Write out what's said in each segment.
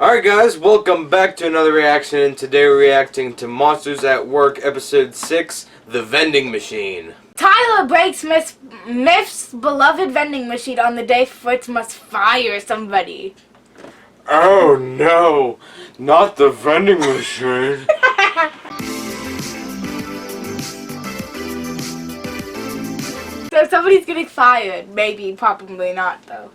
Alright guys, welcome back to another reaction, and today we're reacting to Monsters at Work Episode 6, The Vending Machine. Tyler breaks Myth's beloved vending machine on the day Fritz must fire somebody. Oh no, not the vending machine. So somebody's getting fired. Maybe, probably not though.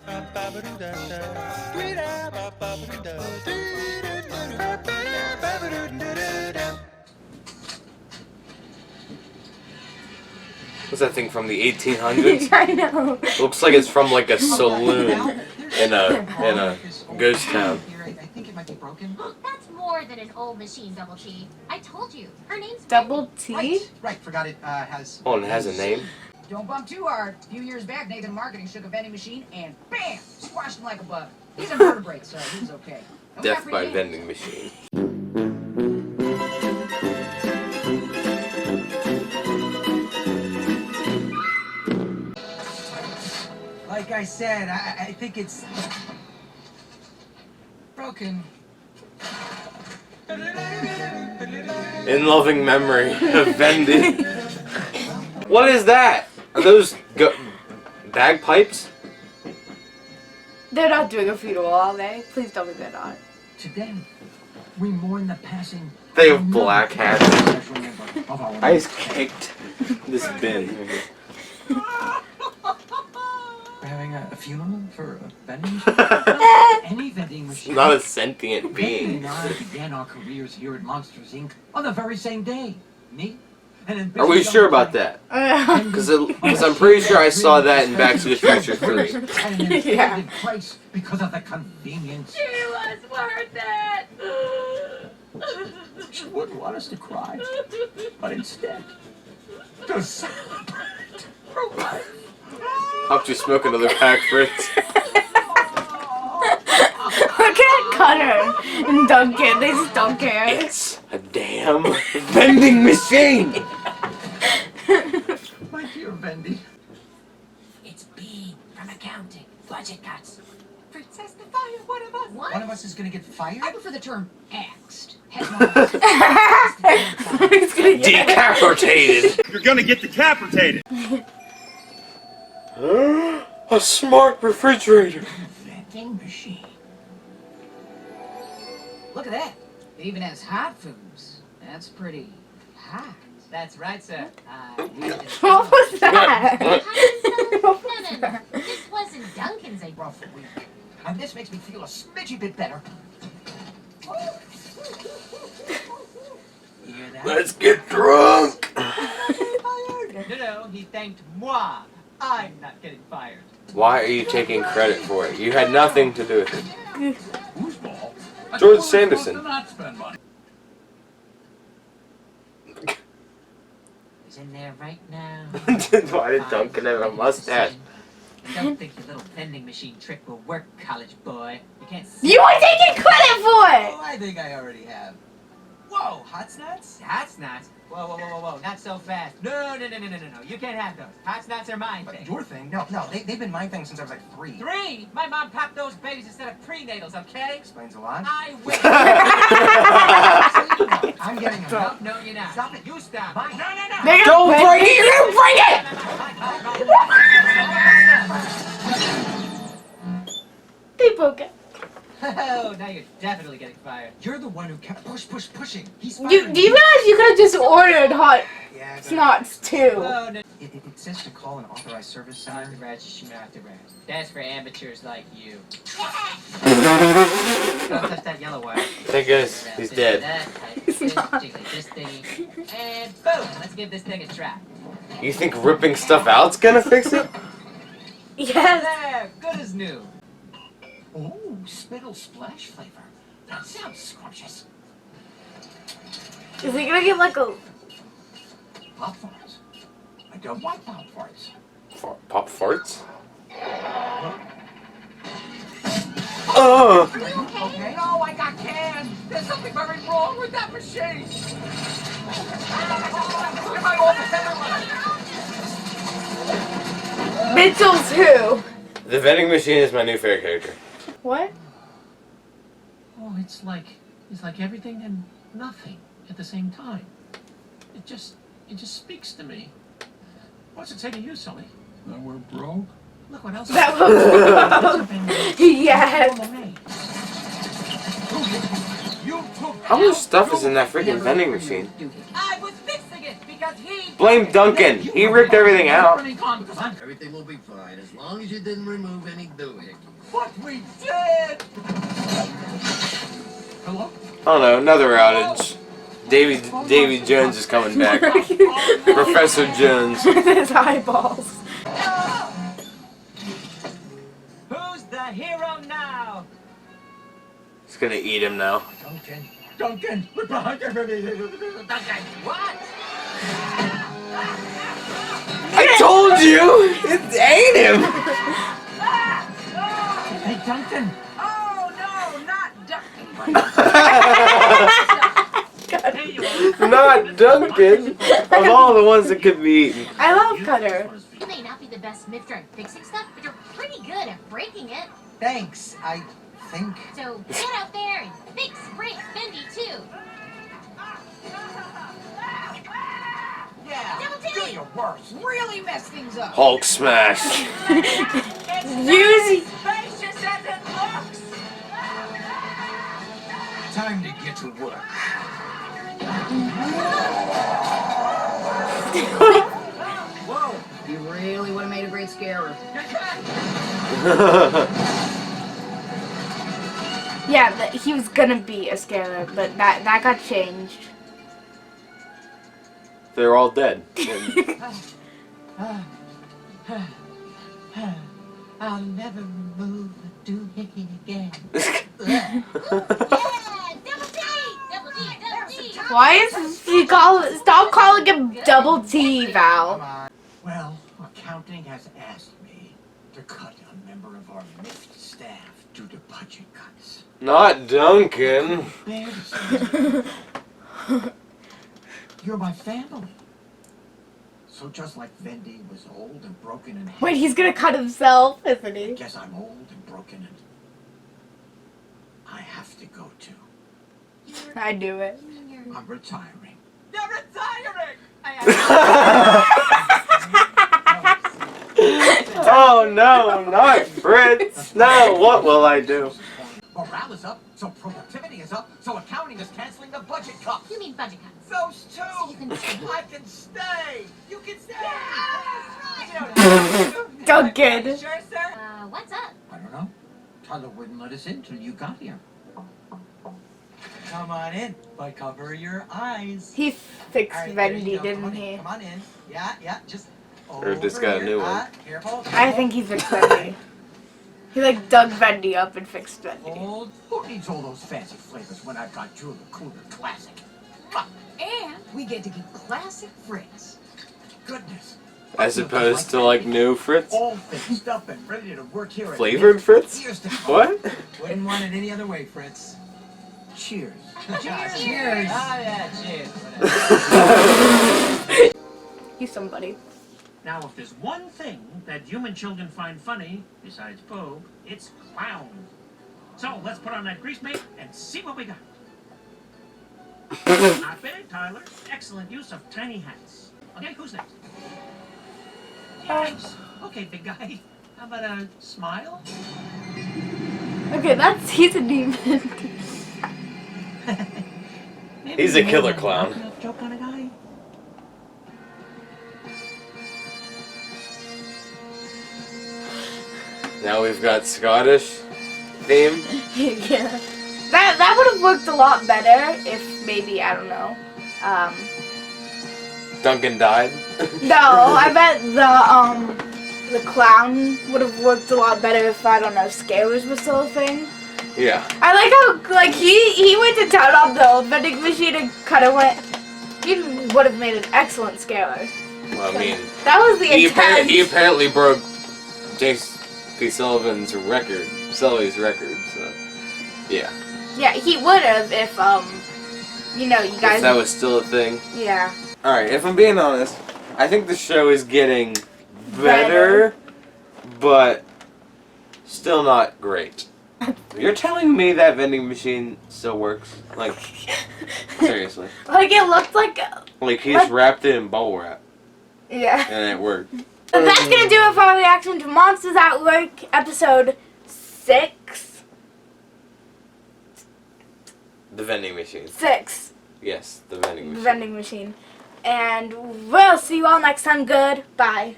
What's that thing from the 1800s? I know. Looks like it's from like a saloon in a ghost town. I think it might be broken. That's more than an old machine, Double T. I told you. Her name's Double T? Right, forgot it has... Oh, and it has a name? Don't bump too hard. A few years back, Nathan Marketing shook a vending machine and BAM! Squashed him like a bug. He's a vertebrate, so he was okay. And we got Death free by games. vending machine. Like I said, I think it's... broken. In loving memory of vending. What is that? Are those bagpipes? They're not doing a funeral, are they? Please tell me they're not. Today, we mourn the passing... They have black hats. special member of our... I just kicked this bin. We're having a funeral for a vending machine? Any vending machine? Not a sentient Becky being. and I began our careers here at Monsters, Inc. on the very same day. Me? And then Are we sure about that? Because I'm pretty sure I saw that in Back to the Future 3. And an inflated price because of the convenience. She was worth it. She wouldn't want us to cry, but instead, to celebrate her life. Hope you smoke another pack, Fritz. Look at Cutter and Duncan. They just don't care. It's a damn vending machine! My dear Vendy. It's B from accounting. Budget cuts. Fritz has to fire one of us. What? One of us is gonna get fired? I prefer the term axed. Head He's gonna get Decapitated! You're gonna get decapitated! A smart refrigerator! Vending machine. Look at that. It even has hot foods. That's pretty hot. That's right, sir. What was that? No. This wasn't Duncan's idea. Rough week. And this makes me feel a smidgy bit better. You hear that? Let's get drunk! No, he thanked moi. I'm not getting fired. Why are you taking credit for it? You had nothing to do with it. Whose ball? George Sanderson. He's in there right now. Why did Duncan have a mustache? Don't think your little vending machine trick will work, college boy. You can't see. You were taking credit for it! Oh, I think I already have. Whoa, hot snots? Hot snots? Whoa, not so fast. No. You can't have those. Hot snots are mine thing. Your thing? No, they've been my thing since I was like 3. 3? My mom popped those babies instead of prenatals, okay? Explains a lot. I wish. I'm getting them. No, you're not. Stop it. You stop. Mine. No. Don't break it! You're gonna break it! They broke it. Oh, now you're definitely getting fired. You're the one who kept pushing. He's Do you firing realize you could have just ordered hot Yeah, snots too? Oh, no. It says to call an authorized service center. Not the rats. That's for amateurs like you. Don't touch that yellow wire. Thank goodness, he's dead. He's not. This thingy. And boom! Let's give this thing a try. You think ripping stuff out's gonna fix it? Yes. There! Good as new. Ooh, spittle splash flavor. That sounds scrumptious. Is he gonna get like a... Pop farts. I don't like pop farts. Pop farts? Oh! Okay. No, I got canned. There's something very wrong with that machine. In my office, everyone. Mitchell's who? The vending machine is my new favorite character. What? Oh, it's like everything and nothing at the same time. It just speaks to me. What's it say to you, Sully? That we're broke? Look what else. That was yes. How much stuff is in that freaking vending machine? I was fixing it because he. Blame Duncan. He ripped everything out. Everything will be fine as long as you didn't remove any doohickeys. But we did. Hello? Oh no, another outage. Davy Jones is coming back. Professor Jones. With his eyeballs. Who's the hero now? He's gonna eat him now. Duncan, look behind you. Duncan. What? I told you! It ain't him! Hey, Duncan. Oh no, not Duncan. There you are. Not Duncan! Of all the ones that could be eaten. I love Cutter. You may not be the best mifter at fixing stuff, but you're pretty good at breaking it. Thanks. I think. So get out there and fix, break, bendy too. Yeah, Double do T! your worst. Really mess things up. Hulk smash. Use Spacious as it looks. Time to get to work. Whoa, you really would have made a great scarer. Yeah, he was gonna be a scaler, but that got changed. They're all dead. I'll never remove a doohickey again. Yeah! Double T! Double T! Double T! Why is he stop calling him Double T, Val? Well, accounting has asked me to cut a member of our MIFT staff due to budget cuts. Not Duncan. Fair to say, you're my family. So just like Vending was old and broken and Wait, he's gonna cut himself, isn't he? guess I'm old and broken and I have to go too. I knew it. I'm retiring. You're retiring. Oh no, not Fritz. No, what will I do? Morale is up, so productivity is up, so accounting is canceling the budget cuts. You mean budget cuts. Those two. You can stay. I can stay. You can stay. Duncan. Sure, sir. What's up? I don't know. Tyler wouldn't let us in till you got here. Come on in, but cover your eyes. He fixed All right, there you Vendy, go. didn't he? Come on in. Yeah, just. Or if this over got a here. new one. Careful. I think he fixed Vendy. He like dug Vendy up and fixed Vendy. Hold. Who needs all those fancy flavors when I've got Drew the Cooler Classic? And we get to keep classic Fritz. Goodness. As opposed to like new Fritz? All fixed up and ready to work here at Flavored Fritz? Years to come. What? Wouldn't want it any other way, Fritz. Cheers. Cheers. Ah, yeah, cheers. Whatever. He's somebody. Now, if there's one thing that human children find funny, besides Pogue, it's clowns. So, let's put on that grease paint and see what we got. Not bad, Tyler. Excellent use of tiny hats. Okay, who's next? Yes. Okay, big guy. How about a smile? Okay, he's a demon. Maybe He's a more killer of clown. knock-knock joke kind of guy. Now we've got Scottish theme. Yeah. That would have worked a lot better if maybe, I don't know. Duncan died. No, I bet the clown would have worked a lot better if, I don't know, scalers was still a thing. Yeah. I like how, like, he went to town on the old vending machine and kind of went, he would have made an excellent scaler. Well, I mean, That was the intent. he apparently broke James P. Sullivan's record, Sully's record, so, yeah. Yeah, he would have if, you know, you guys... If that was still a thing. Yeah. Alright, if I'm being honest, I think the show is getting better, but still not great. You're telling me that vending machine still works? Like, seriously. Like it looked like. Like, he's wrapped it in bubble wrap, Yeah. and it worked. But that's gonna do it for our reaction to Monsters at Work, episode 6. The vending machine. 6. Yes, the vending machine. Vending machine. And we'll see you all next time. Goodbye.